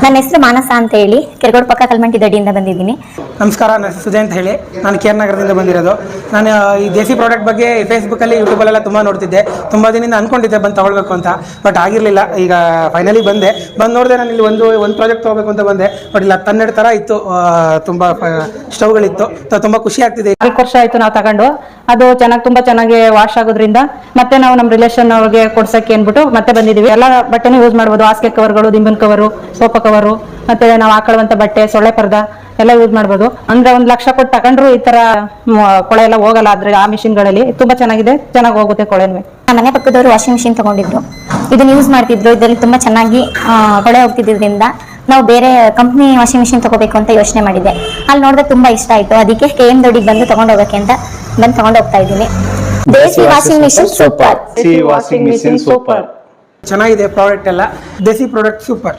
ನನ್ನ ಹೆಸರು ಮಾನಸ ಅಂತ ಹೇಳಿ ಕೆರಗೋಡು ಪಕ್ಕ ಕಲ್ಮಂಟಿ ದಡ್ಡಿಯಿಂದ ಬಂದಿದ್ದೀನಿ. ನಮಸ್ಕಾರ, ನನ್ನ ಹೆಸರು ಸುಜಯ್ ಅಂತ ಹೇಳಿ ನಾನು ಕೆ ಆರ್ ನಗರದಿಂದ ಬಂದಿರೋದು. ನಾನು ಈ ದೇಸಿ ಪ್ರಾಡಕ್ಟ್ ಬಗ್ಗೆ ಫೇಸ್ಬುಕ್ಕಲ್ಲಿ ಯೂಟ್ಯೂಬಲ್ಲೆಲ್ಲ ತುಂಬ ನೋಡ್ತಿದ್ದೆ. ತುಂಬ ದಿನದಿಂದ ಅಂದ್ಕೊಂಡಿದ್ದೆ ಬಂದು ತೊಗೊಳ್ಬೇಕು ಅಂತ, ಬಟ್ ಆಗಿರಲಿಲ್ಲ. ಈಗ ಫೈನಲಿ ಬಂದು ನೋಡಿದೆ. ನಾನು ಇಲ್ಲಿ ಒಂದು ಪ್ರಾಜೆಕ್ಟ್ ತೊಗೋಬೇಕು ಅಂತ ಬಂದೆ, ಬಟ್ ಇಲ್ಲ 12 ಥರ ಇತ್ತು, ತುಂಬ ಸ್ಟವ್ಗಳಿತ್ತು. ತುಂಬ ಖುಷಿ ಆಗ್ತಿದೆ. 4 ವರ್ಷ ಆಯಿತು ನಾವು ತಗೊಂಡು. ಅದು ತುಂಬಾ ಚೆನ್ನಾಗಿ ವಾಶ್ ಆಗೋದ್ರಿಂದ ಮತ್ತೆ ನಾವು ನಮ್ಮ ರಿಲೇಷನ್ ಅವ್ರಿಗೆ ಕೊಡ್ಸಕ್ಕೆ ಅಂದ್ಬಿಟ್ಟು ಮತ್ತೆ ಬಂದಿದ್ದೀವಿ. ಎಲ್ಲ ಬಟ್ಟೆನೂ ಯೂಸ್ ಮಾಡ್ಬೋದು. ಹಾಸಿಗೆ ಕವರ್ಗಳು, ದಿಂಬಿನ ಕವರು, ಸೋಫಾ ಕವರು, ಮತ್ತೆ ನಾವು ಹಾಕೊಳ್ಳುವಂತ ಬಟ್ಟೆ, ಸೊಳ್ಳೆ ಪರ್ದ ಎಲ್ಲ ಯೂಸ್ ಮಾಡ್ಬೋದು. ಅಂದ್ರೆ 1 ಲಕ್ಷ ಕೊಟ್ಟು ತಗೊಂಡ್ರು ಈ ತರ ಕೊಳೆ ಎಲ್ಲ ಹೋಗಲ್ಲ. ಆದ್ರೆ ಆ ಮಿಷಿನ್ಗಳಲ್ಲಿ ತುಂಬಾ ಚೆನ್ನಾಗಿದೆ, ಚೆನ್ನಾಗಿ ಹೋಗುತ್ತೆ ಕೊಳೆನೂ. ಮನೆ ಪಕ್ಕದವರು ವಾಷಿಂಗ್ ಮಿಷಿನ್ ತಗೊಂಡಿದ್ರು, ಇದನ್ನ ಯೂಸ್ ಮಾಡ್ತಿದ್ರು. ಇದರಲ್ಲಿ ತುಂಬಾ ಚೆನ್ನಾಗಿ ಕೊಳೆ ಹೋಗ್ತಿದ್ರಿಂದ ನಾವು ಬೇರೆ ಕಂಪ್ನಿ ವಾಷಿಂಗ್ ಮಿಷಿನ್ ತಗೋಬೇಕು ಅಂತ ಯೋಚನೆ ಮಾಡಿದ್ದೆ. ಅಲ್ಲಿ ನೋಡಿದ್ರೆ ತುಂಬಾ ಇಷ್ಟ ಆಯ್ತು. ಅದಕ್ಕೆ KM ದೊಡ್ಡಿಗೆ ಬಂದು ತಗೊಂಡು ಹೋಗಕ್ಕೆ ಅಂತ ತಗೊಂಡು ಹೋಗ್ತಾ ಇದ್ದೀನಿ. ದೇಸಿ ವಾಷಿಂಗ್ ಮಿಷಿನ್ ಸೂಪರ್. ಚೆನ್ನಾಗಿದೆ ಪ್ರಾಡಕ್ಟ್ ಎಲ್ಲ. ದೇಸಿ ಪ್ರಾಡಕ್ಟ್ ಸೂಪರ್.